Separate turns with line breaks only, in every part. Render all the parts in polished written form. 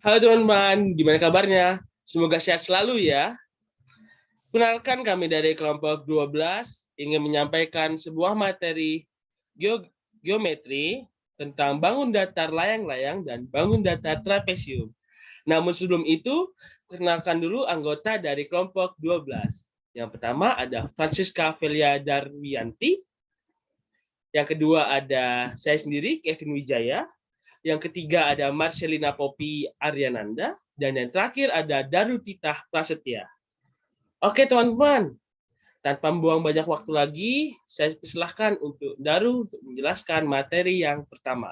Halo teman-teman, gimana kabarnya? Semoga sehat selalu ya. Kenalkan kami dari kelompok 12 ingin menyampaikan sebuah materi geometri tentang bangun datar layang-layang dan bangun datar trapesium. Namun sebelum itu, kenalkan dulu anggota dari kelompok 12. Yang pertama ada Francisca Velia Darwianti. Yang kedua ada saya sendiri, Kevin Wijaya. Yang ketiga ada Marcelina Poppy Aryananda. Dan yang terakhir ada Darutitah Prasetya. Oke teman-teman, tanpa membuang banyak waktu lagi, saya persilahkan untuk Daru untuk menjelaskan materi yang pertama.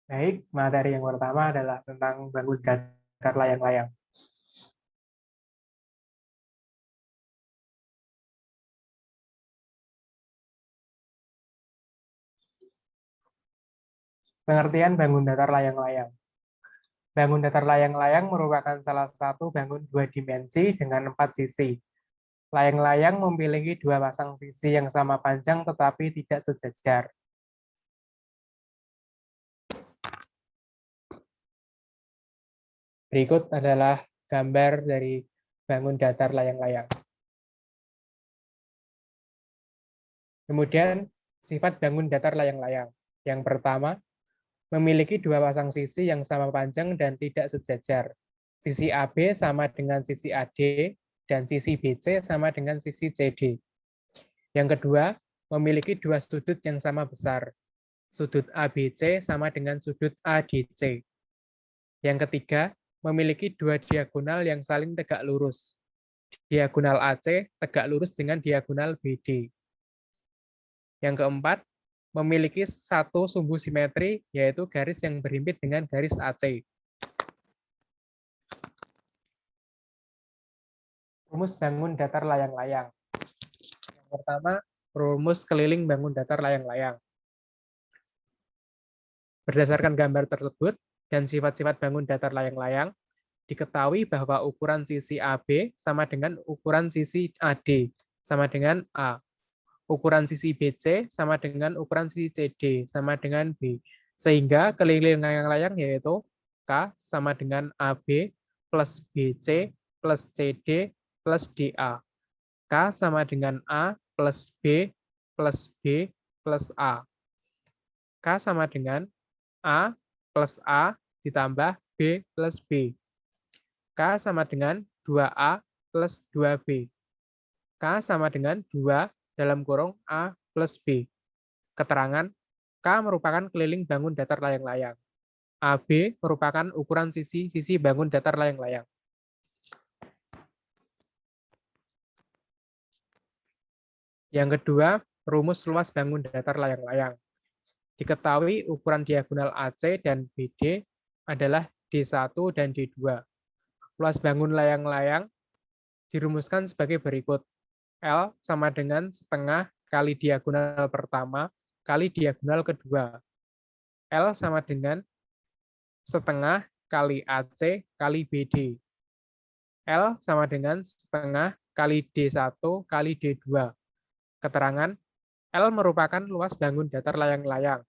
Baik, materi yang pertama adalah tentang bangun datar layang-layang. Pengertian bangun datar layang-layang. Bangun datar layang-layang merupakan salah satu bangun dua dimensi dengan 4 sisi. Layang-layang memiliki dua pasang sisi yang sama panjang tetapi tidak sejajar. Berikut adalah gambar dari bangun datar layang-layang. Kemudian, sifat bangun datar layang-layang. Yang pertama, memiliki dua pasang sisi yang sama panjang dan tidak sejajar. Sisi AB sama dengan sisi AD, dan sisi BC sama dengan sisi CD. Yang kedua, memiliki dua sudut yang sama besar. Sudut ABC sama dengan sudut ADC. Yang ketiga, memiliki dua diagonal yang saling tegak lurus. Diagonal AC tegak lurus dengan diagonal BD. Yang keempat, memiliki satu sumbu simetri, yaitu garis yang berhimpit dengan garis AC. Rumus bangun datar layang-layang. Yang pertama, rumus keliling bangun datar layang-layang. Berdasarkan gambar tersebut dan sifat-sifat bangun datar layang-layang, diketahui bahwa ukuran sisi AB sama dengan ukuran sisi AD, sama dengan A. Ukuran sisi BC sama dengan ukuran sisi CD, sama dengan B. Sehingga keliling layang-layang yaitu K sama dengan AB plus BC plus CD plus DA. K sama dengan A plus B plus B plus A. K sama dengan A plus A ditambah B plus B. K sama dengan 2A plus 2B. K sama dengan 2 dalam kurung A plus B. Keterangan, K merupakan keliling bangun datar layang-layang. AB merupakan ukuran sisi bangun datar layang-layang. Yang kedua, rumus luas bangun datar layang-layang. Diketahui ukuran diagonal AC dan BD adalah D1 dan D2. Luas bangun layang-layang dirumuskan sebagai berikut. L sama dengan setengah kali diagonal pertama kali diagonal kedua. L sama dengan setengah kali AC kali BD. L sama dengan setengah kali D1 kali D2. Keterangan, L merupakan luas bangun datar layang-layang.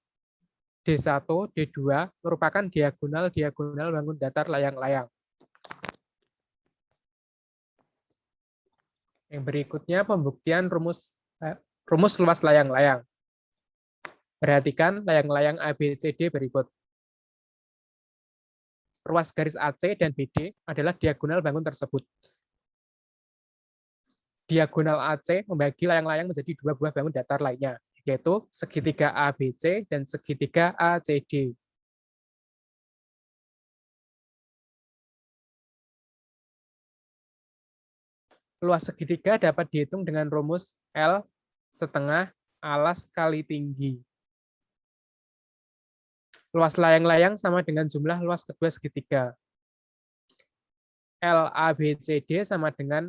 D1, D2 merupakan diagonal-diagonal bangun datar layang-layang. Yang berikutnya pembuktian rumus luas layang-layang. Perhatikan layang-layang ABCD berikut. Ruas garis AC dan BD adalah diagonal bangun tersebut. Diagonal AC membagi layang-layang menjadi dua buah bangun datar lainnya, yaitu segitiga ABC dan segitiga ACD. Luas segitiga dapat dihitung dengan rumus L setengah alas kali tinggi. Luas layang-layang sama dengan jumlah luas kedua segitiga. LABCD sama dengan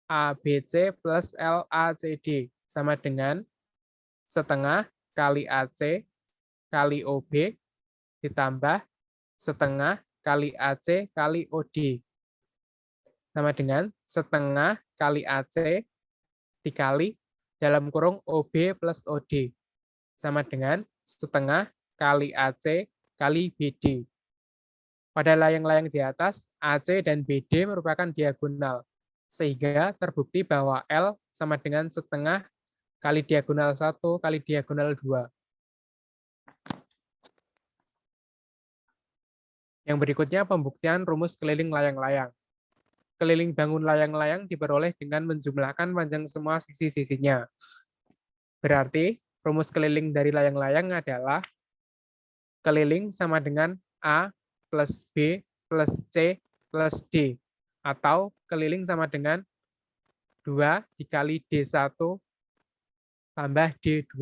LABC plus LACD sama dengan setengah kali AC kali OB ditambah setengah kali AC kali OD sama dengan setengah kali AC dikali dalam kurung OB plus OD sama dengan setengah kali AC kali BD. Pada layang-layang di atas, AC dan BD merupakan diagonal, sehingga terbukti bahwa L sama dengan setengah kali diagonal 1 kali diagonal 2. Yang berikutnya pembuktian rumus keliling layang-layang. Keliling bangun layang-layang diperoleh dengan menjumlahkan panjang semua sisi-sisinya. Berarti rumus keliling dari layang-layang adalah keliling sama dengan A plus B plus C plus D. Atau keliling sama dengan 2 dikali D1 tambah D2.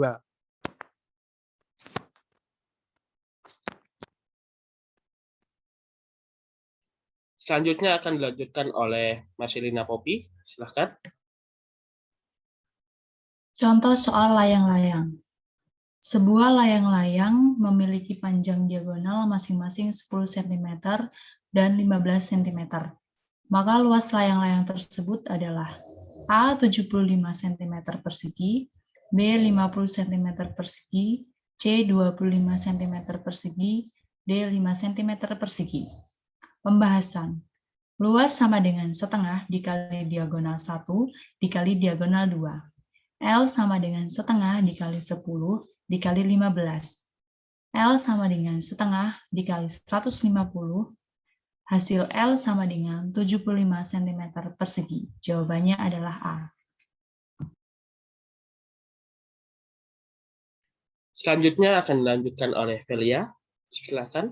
Selanjutnya akan dilanjutkan oleh Mas Elina Popi. Silahkan.
Contoh soal layang-layang. Sebuah layang-layang memiliki panjang diagonal masing-masing 10 cm dan 15 cm. Maka luas layang-layang tersebut adalah A 75 cm persegi, B 50 cm persegi, C 25 cm persegi, D 5 cm persegi. Pembahasan. Luas sama dengan setengah dikali diagonal 1 dikali diagonal 2. L sama dengan setengah dikali 10 dikali 15. L sama dengan setengah dikali 150. Hasil L sama dengan 75 cm persegi. Jawabannya adalah A.
Selanjutnya akan dilanjutkan oleh Velia. Silakan.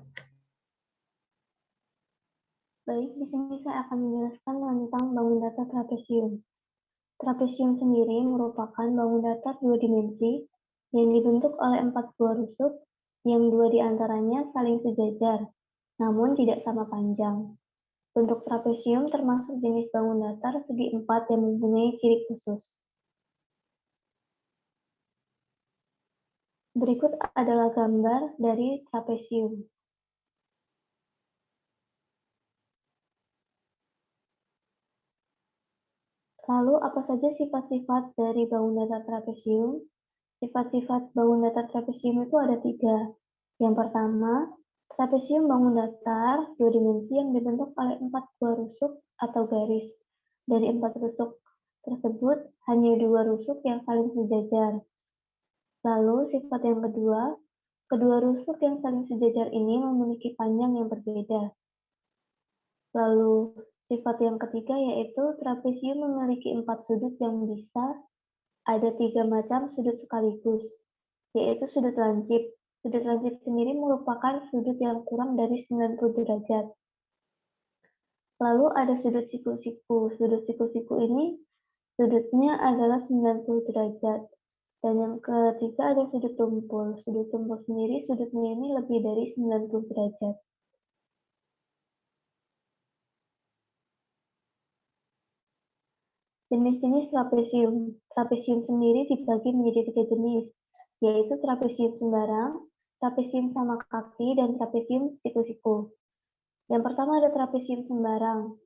Baik, di sini saya akan menjelaskan tentang bangun datar trapesium. Trapesium sendiri merupakan bangun datar dua dimensi yang dibentuk oleh 4 buah rusuk yang 2 diantaranya saling sejajar, namun tidak sama panjang. Bentuk trapesium termasuk jenis bangun datar segi 4 yang mempunyai ciri khusus. Berikut adalah gambar dari trapesium. Lalu, apa saja sifat-sifat dari bangun datar trapesium? Sifat-sifat bangun datar trapesium itu ada 3. Yang pertama, trapesium bangun datar dua dimensi yang dibentuk oleh 4 buah rusuk atau garis. Dari 4 rusuk tersebut, hanya 2 rusuk yang saling sejajar. Lalu, sifat yang kedua rusuk yang saling sejajar ini memiliki panjang yang berbeda. Lalu, sifat yang ketiga yaitu trapesium memiliki 4 sudut yang bisa ada 3 macam sudut sekaligus, yaitu sudut lancip. Sudut lancip sendiri merupakan sudut yang kurang dari 90 derajat. Lalu ada sudut siku-siku. Sudut siku-siku ini sudutnya adalah 90 derajat. Dan yang ketiga ada sudut tumpul. Sudut tumpul sendiri sudutnya ini lebih dari 90 derajat. Jenis-jenis trapesium. Trapesium sendiri dibagi menjadi 3 jenis, yaitu trapesium sembarang, trapesium sama kaki, dan trapesium siku-siku. Yang pertama ada trapesium sembarang.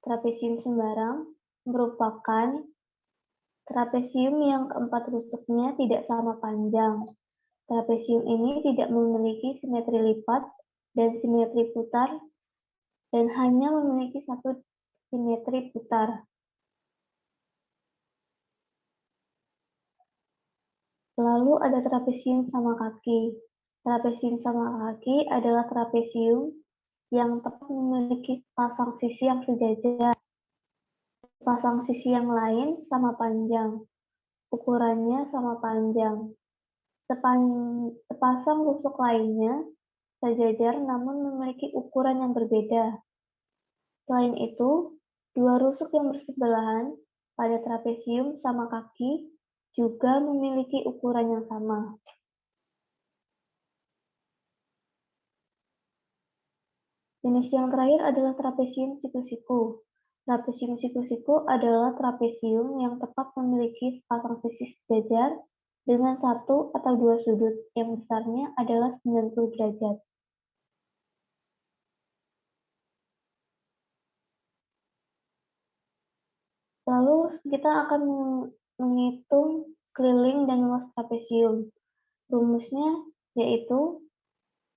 Trapesium sembarang merupakan trapesium yang keempat rusuknya tidak sama panjang. Trapesium ini tidak memiliki simetri lipat dan simetri putar, dan hanya memiliki satu simetri putar. Lalu ada trapesium sama kaki. Trapesium sama kaki adalah trapesium yang tepat memiliki sepasang sisi yang sejajar. Sepasang sisi yang lain sama panjang. Ukurannya sama panjang. Sepasang rusuk lainnya sejajar namun memiliki ukuran yang berbeda. Selain itu, 2 rusuk yang bersebelahan pada trapesium sama kaki juga memiliki ukuran yang sama. Jenis yang terakhir adalah trapesium siku-siku. Trapesium siku-siku adalah trapesium yang tepat memiliki sepasang sisi sejajar dengan 1 atau 2 sudut yang besarnya adalah 90 derajat. Lalu kita akan menghitung keliling dan luas trapesium. Rumusnya yaitu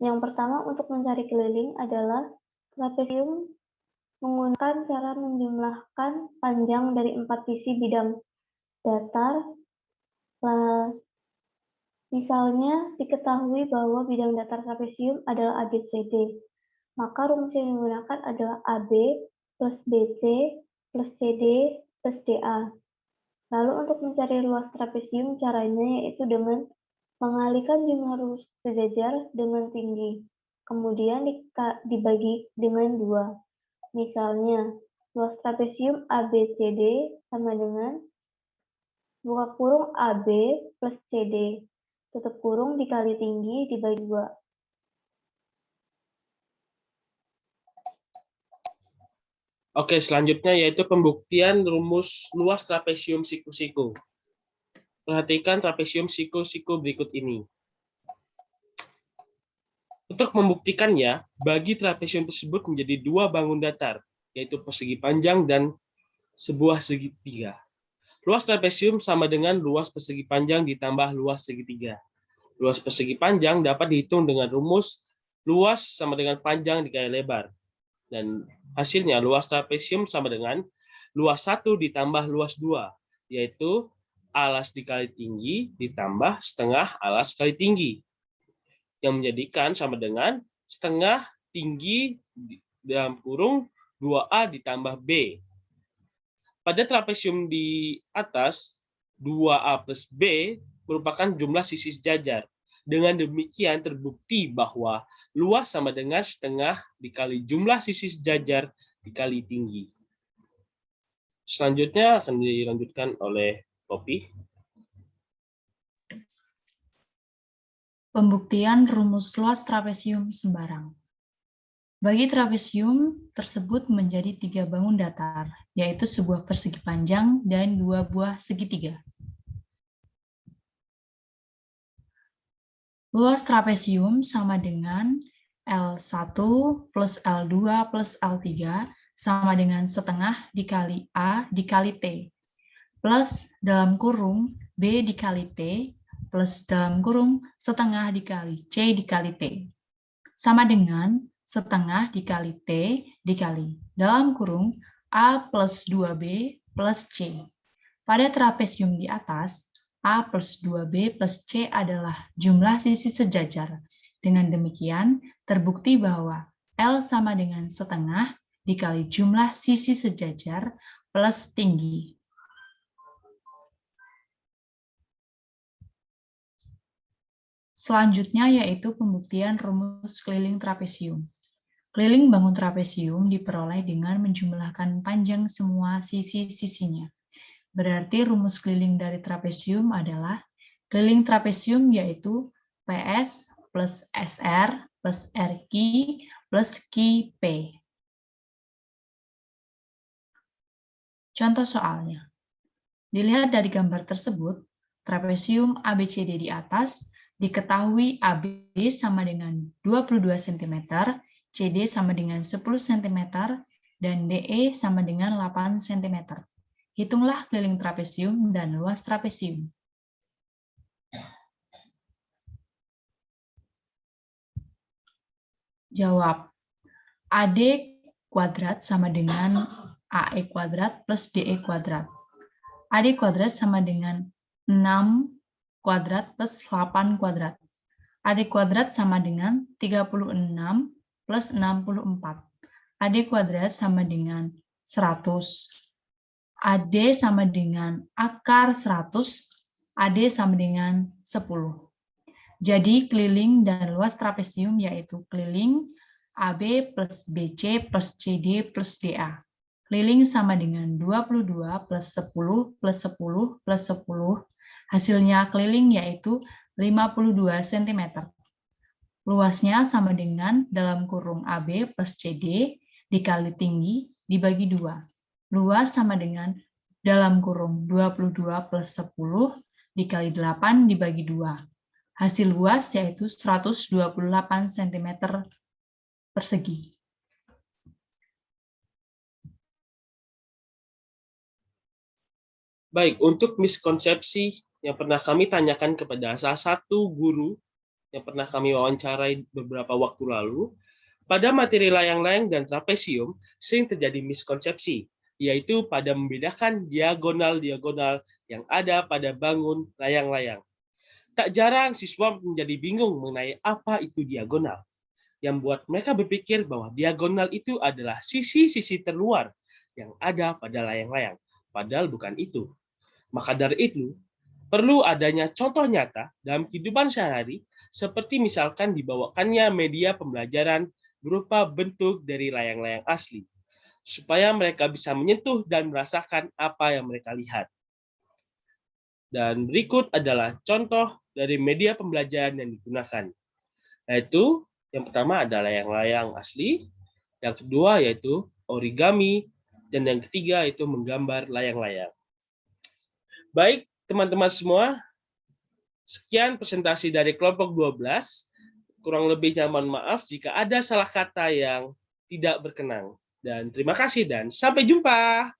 yang pertama untuk mencari keliling adalah trapesium menggunakan cara menjumlahkan panjang dari 4 sisi bidang datar. Misalnya diketahui bahwa bidang datar trapesium adalah ABCD, maka rumus yang digunakan adalah AB plus BC plus CD plus DA. Lalu untuk mencari luas trapesium caranya yaitu dengan mengalihkan jumlah rumus sejajar dengan tinggi, kemudian dibagi dengan 2. Misalnya, luas trapesium ABCD sama dengan buka kurung AB plus CD, tutup kurung dikali tinggi dibagi 2.
Oke, selanjutnya yaitu pembuktian rumus luas trapesium siku-siku. Perhatikan trapesium siku-siku berikut ini. Untuk membuktikannya, bagi trapesium tersebut menjadi 2 bangun datar, yaitu persegi panjang dan sebuah segitiga. Luas trapesium sama dengan luas persegi panjang ditambah luas segitiga. Luas persegi panjang dapat dihitung dengan rumus luas sama dengan panjang dikali lebar. Dan hasilnya luas trapesium sama dengan luas 1 ditambah luas 2, yaitu alas dikali tinggi ditambah setengah alas kali tinggi, yang menjadikan sama dengan setengah tinggi dalam kurung 2A ditambah B. Pada trapesium di atas, 2A plus B merupakan jumlah sisi sejajar. Dengan demikian terbukti bahwa luas sama dengan setengah dikali jumlah sisi sejajar dikali tinggi. Selanjutnya akan dilanjutkan oleh Poppy.
Pembuktian rumus luas trapesium sembarang. Bagi trapesium tersebut menjadi 3 bangun datar, yaitu sebuah persegi panjang dan 2 buah segitiga. Luas trapesium sama dengan L1 plus L2 plus L3 sama dengan setengah dikali A dikali T, plus dalam kurung B dikali T, plus dalam kurung setengah dikali C dikali T, sama dengan setengah dikali T dikali dalam kurung A plus 2B plus C. Pada trapesium di atas, A plus 2B plus C adalah jumlah sisi sejajar. Dengan demikian, terbukti bahwa L sama dengan setengah dikali jumlah sisi sejajar plus tinggi. Selanjutnya yaitu pembuktian rumus keliling trapesium. Keliling bangun trapesium diperoleh dengan menjumlahkan panjang semua sisi-sisinya. Berarti rumus keliling dari trapesium adalah keliling trapesium yaitu PS plus SR plus RQ plus QP. Contoh soalnya. Dilihat dari gambar tersebut, trapesium ABCD di atas diketahui AB sama dengan 22 cm, CD sama dengan 10 cm, dan DE sama dengan 8 cm. Hitunglah keliling trapesium dan luas trapesium. Jawab. AD kuadrat sama dengan AE kuadrat plus DE kuadrat. AD kuadrat sama dengan 6 kuadrat plus 8 kuadrat. AD kuadrat sama dengan 36 plus 64. AD kuadrat sama dengan 100. AD sama dengan akar 100, AD sama dengan 10. Jadi keliling dan luas trapesium yaitu keliling AB plus BC plus CD plus DA. Keliling sama dengan 22 plus 10 plus 10 plus 10. Hasilnya keliling yaitu 52 cm. Luasnya sama dengan dalam kurung AB plus CD dikali tinggi dibagi 2. Luas sama dengan dalam kurung 22 plus 10 dikali 8 dibagi 2. Hasil luas yaitu 128 cm persegi.
Baik, untuk miskonsepsi yang pernah kami tanyakan kepada salah satu guru yang pernah kami wawancarai beberapa waktu lalu, pada materi layang-layang dan trapesium sering terjadi miskonsepsi, yaitu pada membedakan diagonal-diagonal yang ada pada bangun layang-layang. Tak jarang siswa menjadi bingung mengenai apa itu diagonal, yang membuat mereka berpikir bahwa diagonal itu adalah sisi-sisi terluar yang ada pada layang-layang, padahal bukan itu. Maka dari itu, perlu adanya contoh nyata dalam kehidupan sehari, seperti misalkan dibawakannya media pembelajaran berupa bentuk dari layang-layang asli, supaya mereka bisa menyentuh dan merasakan apa yang mereka lihat. Dan berikut adalah contoh dari media pembelajaran yang digunakan, yaitu yang pertama ada layang-layang asli, yang kedua yaitu origami, dan yang ketiga yaitu menggambar layang-layang. Baik, teman-teman semua, sekian presentasi dari kelompok 12. Kurang lebihnya mohon maaf jika ada salah kata yang tidak berkenan. Dan terima kasih dan sampai jumpa.